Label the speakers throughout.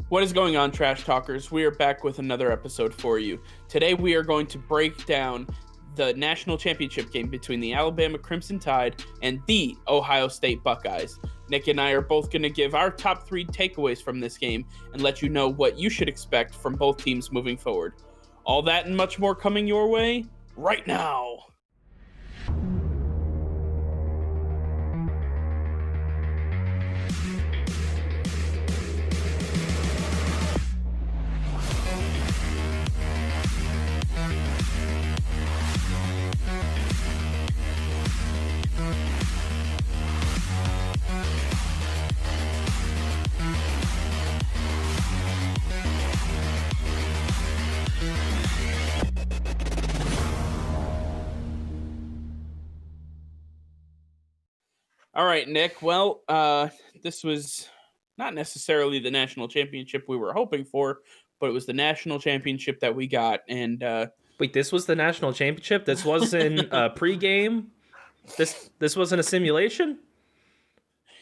Speaker 1: What is going on, Trash Talkers? We are back with another episode for you. Today we are going to break down the national championship game between the Alabama Crimson Tide and the Ohio State Buckeyes. Nick and I are both going to give our top 3 takeaways from this game and let you know what you should expect from both teams moving forward. All that and much more coming your way right now. All right, Nick. Well, this was not necessarily the national championship we were hoping for, but it was the national championship that we got. And
Speaker 2: Wait, this was the national championship? This wasn't a pregame? This wasn't a simulation?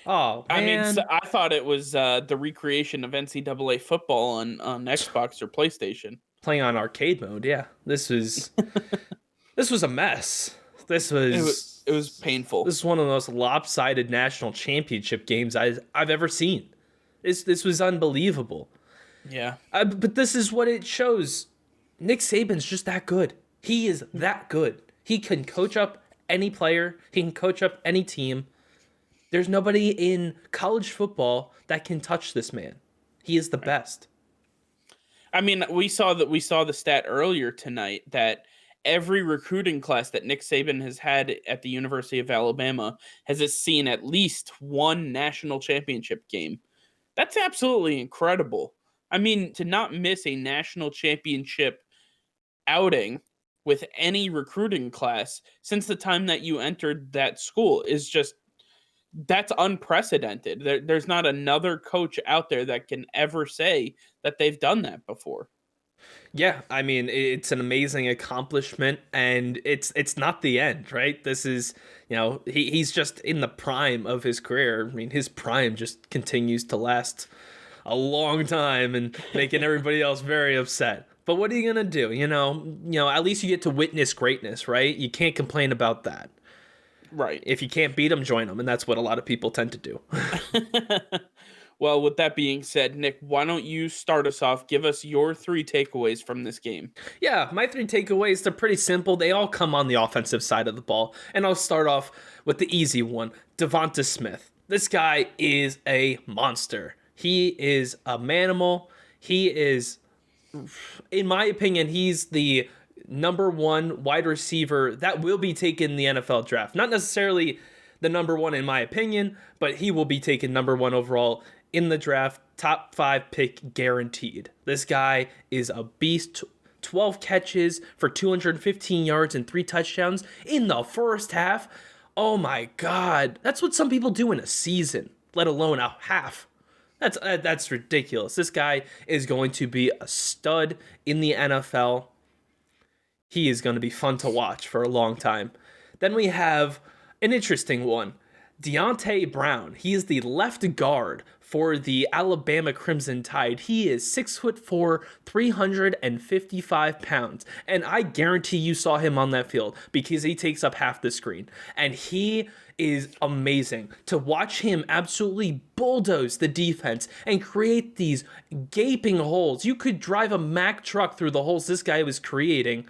Speaker 2: Oh, man.
Speaker 1: I mean, I thought it was the recreation of NCAA football on Xbox or PlayStation.
Speaker 2: Playing on arcade mode, yeah. This was a mess.
Speaker 1: It was painful.
Speaker 2: This is one of the most lopsided national championship games I've ever seen. This was unbelievable.
Speaker 1: Yeah.
Speaker 2: But this is what it shows. Nick Saban's just that good. He is that good. He can coach up any player. He can coach up any team. There's nobody in college football that can touch this man. He is the best.
Speaker 1: I mean, we saw the stat earlier tonight that every recruiting class that Nick Saban has had at the University of Alabama has seen at least one national championship game. That's absolutely incredible. I mean, to not miss a national championship outing with any recruiting class since the time that you entered that school is just, that's unprecedented. There's not another coach out there that can ever say that they've done that before.
Speaker 2: Yeah, I mean, it's an amazing accomplishment, and it's not the end, right? This is, he's just in the prime of his career. I mean, his prime just continues to last a long time and making everybody else very upset. But what are you going to do? At least you get to witness greatness, right? You can't complain about that.
Speaker 1: Right.
Speaker 2: If you can't beat them, join them, and that's what a lot of people tend to do.
Speaker 1: Well, with that being said, Nick, why don't you start us off? Give us your 3 takeaways from this game.
Speaker 2: Yeah, my 3 takeaways, they're pretty simple. They all come on the offensive side of the ball. And I'll start off with the easy one, Devonta Smith. This guy is a monster. He is a manimal. He is, in my opinion, he's the number 1 wide receiver that will be taken in the NFL draft. Not necessarily the number 1 in my opinion, but he will be taken number 1 overall in the draft, top 5 pick guaranteed. This guy is a beast. 12 catches for 215 yards and 3 touchdowns in the first half. Oh my God. That's what some people do in a season, let alone a half. That's ridiculous. This guy is going to be a stud in the NFL. He is going to be fun to watch for a long time. Then we have an interesting one. Deontay Brown. He is the left guard for the Alabama Crimson Tide. He is 6'4", 355 pounds. And I guarantee you saw him on that field because he takes up half the screen. And he is amazing. To watch him absolutely bulldoze the defense and create these gaping holes. You could drive a Mack truck through the holes this guy was creating.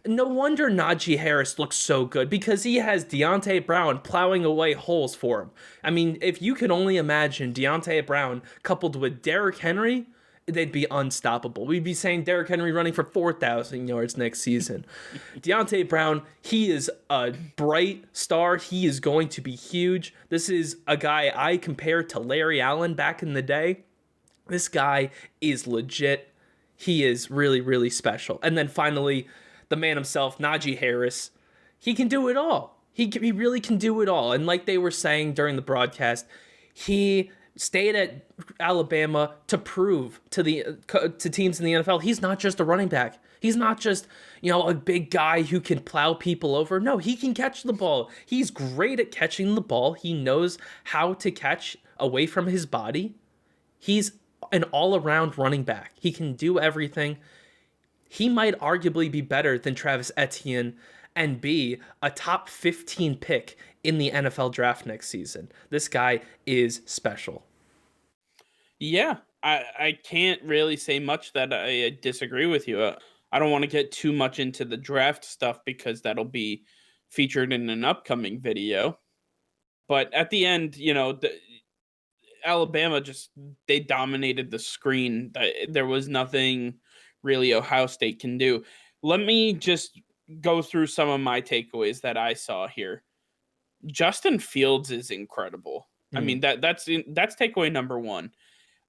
Speaker 2: No wonder Naji Harris looks so good because he has Deontay Brown plowing away holes for him. I mean, if you could only imagine Deontay Brown coupled with Derrick Henry, they'd be unstoppable. We'd be saying Derrick Henry running for 4,000 yards next season. Deontay Brown, he is a bright star. He is going to be huge. This is a guy I compared to Larry Allen back in the day. This guy is legit. He is really, really special. And then finally, the man himself, Naji Harris, he can do it all. He really can do it all. And like they were saying during the broadcast, he stayed at Alabama to prove to teams in the NFL, he's not just a running back. He's not just, a big guy who can plow people over. No, he can catch the ball. He's great at catching the ball. He knows how to catch away from his body. He's an all-around running back. He can do everything. He might arguably be better than Travis Etienne and be a top 15 pick in the NFL draft next season. This guy is special.
Speaker 1: Yeah, I can't really say much that I disagree with you. I don't want to get too much into the draft stuff because that'll be featured in an upcoming video. But at the end, Alabama just they dominated the screen. There was nothing really Ohio State can do. Let me just go through some of my takeaways that I saw here. Justin Fields is incredible. I
Speaker 2: Mm.
Speaker 1: mean that's takeaway number one.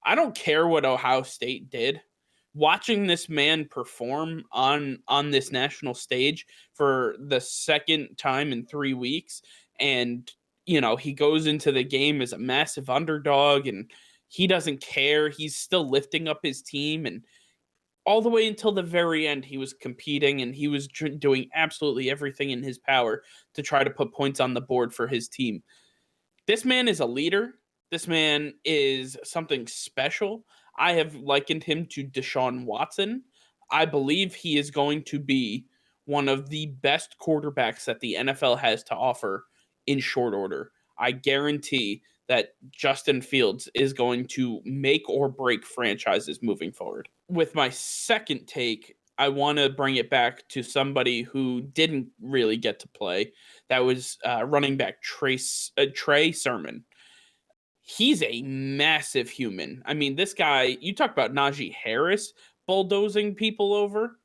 Speaker 1: I don't care what Ohio State did. Watching this man perform on this national stage for the second time in 3 weeks, and he goes into the game as a massive underdog, and he doesn't care. He's still lifting up his team, and all the way until the very end, he was competing and he was doing absolutely everything in his power to try to put points on the board for his team. This man is a leader. This man is something special. I have likened him to Deshaun Watson. I believe he is going to be one of the best quarterbacks that the NFL has to offer in short order. I guarantee that Justin Fields is going to make or break franchises moving forward. With my second take, I want to bring it back to somebody who didn't really get to play. That was running back Trey Sermon. He's a massive human. I mean, this guy, you talk about Naji Harris bulldozing people over.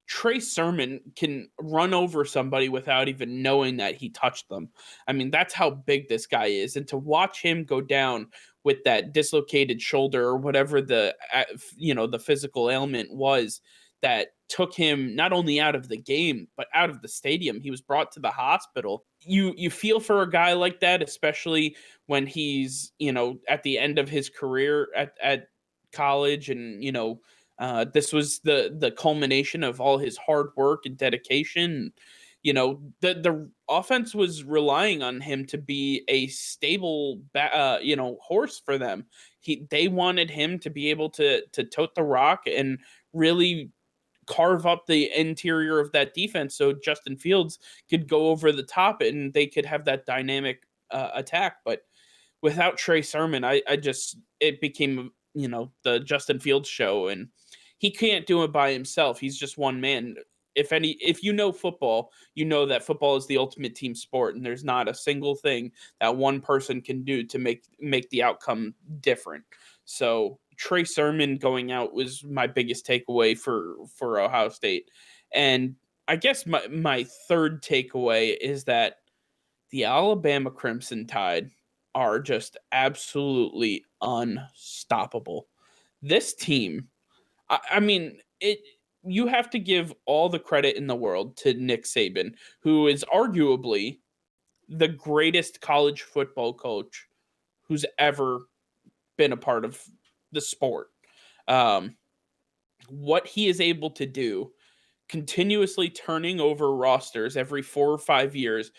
Speaker 1: Trey Sermon can run over somebody without even knowing that he touched them. I mean, that's how big this guy is. And to watch him go down with that dislocated shoulder or whatever the physical ailment was that took him not only out of the game but out of the stadium. He was brought to the hospital. You feel for a guy like that, especially when he's at the end of his career at college, and this was the culmination of all his hard work and dedication. The offense was relying on him to be a stable, horse for them. They wanted him to be able to tote the rock and really carve up the interior of that defense so Justin Fields could go over the top and they could have that dynamic attack. But without Trey Sermon, I just it became the Justin Fields show, and he can't do it by himself. He's just one man. If you know football, you know that football is the ultimate team sport, and there's not a single thing that one person can do to make the outcome different. So Trey Sermon going out was my biggest takeaway for Ohio State. And I guess my third takeaway is that the Alabama Crimson Tide are just absolutely unstoppable. This team, I mean, it. You have to give all the credit in the world to Nick Saban, who is arguably the greatest college football coach who's ever been a part of the sport. Um, what he is able to do, continuously turning over rosters every 4 or 5 years,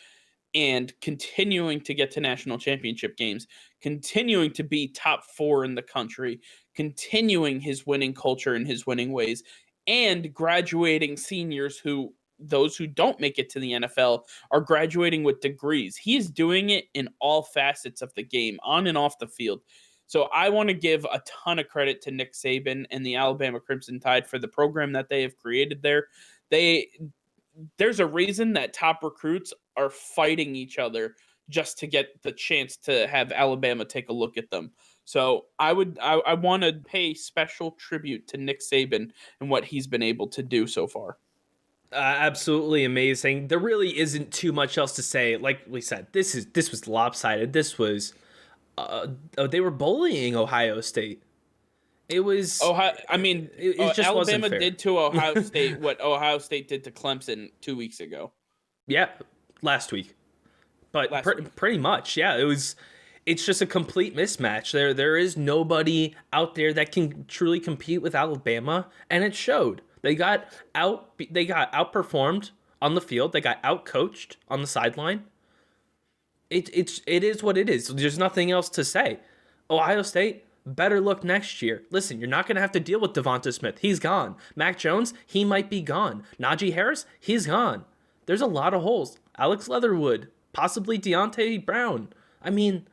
Speaker 1: and continuing to get to national championship games, continuing to be top 4 in the country, continuing his winning culture and his winning ways, and graduating seniors those who don't make it to the NFL are graduating with degrees. He's doing it in all facets of the game, on and off the field. So I want to give a ton of credit to Nick Saban and the Alabama Crimson Tide for the program that they have created there. There's a reason that top recruits are fighting each other just to get the chance to have Alabama take a look at them. So I want to pay special tribute to Nick Saban and what he's been able to do so far.
Speaker 2: Absolutely amazing. There really isn't too much else to say. Like we said, this was lopsided. This was they were bullying Ohio State. It was.
Speaker 1: Ohio, I mean,
Speaker 2: it just wasn't
Speaker 1: Alabama
Speaker 2: fair.
Speaker 1: did to Ohio State what Ohio State did to Clemson 2 weeks ago.
Speaker 2: Yeah, last week. But pretty much, yeah. It's just a complete mismatch. There is nobody out there that can truly compete with Alabama, and it showed. They got outperformed on the field. They got outcoached on the sideline. It is what it is. There's nothing else to say. Ohio State, better look next year. Listen, you're not going to have to deal with Devonta Smith. He's gone. Mac Jones, he might be gone. Najee Harris, he's gone. There's a lot of holes. Alex Leatherwood, possibly Deontay Brown. I mean,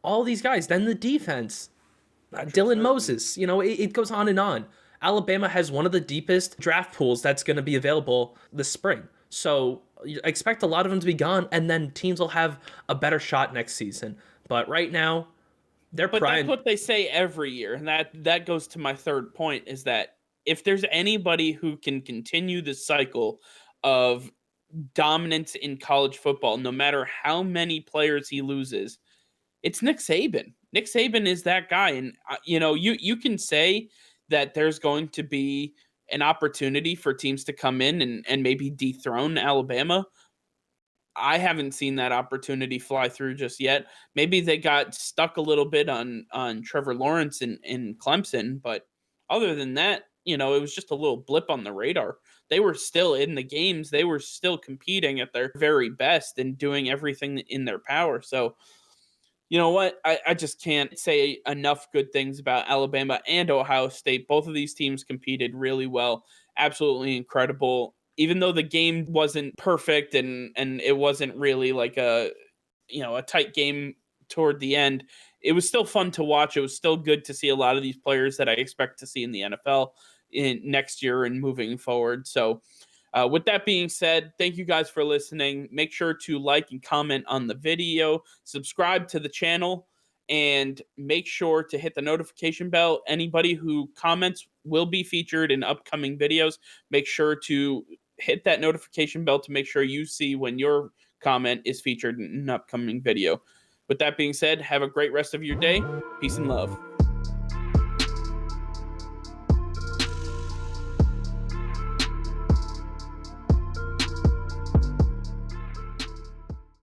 Speaker 2: all these guys. Then the defense. Dylan Moses. It goes on and on. Alabama has one of the deepest draft pools that's going to be available this spring. So you expect a lot of them to be gone, and then teams will have a better shot next season. But right now, they're
Speaker 1: But
Speaker 2: prime.
Speaker 1: that's what they say every year, and that goes to my third point, is that if there's anybody who can continue the cycle of dominance in college football, no matter how many players he loses, it's Nick Saban. Nick Saban is that guy, and you can say that there's going to be an opportunity for teams to come in and maybe dethrone Alabama. I haven't seen that opportunity fly through just yet. Maybe they got stuck a little bit on Trevor Lawrence in Clemson, but other than that, it was just a little blip on the radar. They were still in the games. They were still competing at their very best and doing everything in their power. So, you know what? I just can't say enough good things about Alabama and Ohio State. Both of these teams competed really well. Absolutely incredible. Even though the game wasn't perfect and it wasn't really like a tight game toward the end, it was still fun to watch. It was still good to see a lot of these players that I expect to see in the NFL in next year and moving forward. So with that being said, thank you guys for listening. Make sure to like and comment on the video, subscribe to the channel, and make sure to hit the notification bell. Anybody who comments will be featured in upcoming videos. Make sure to hit that notification bell to make sure you see when your comment is featured in an upcoming video. With that being said, have a great rest of your day. Peace and love.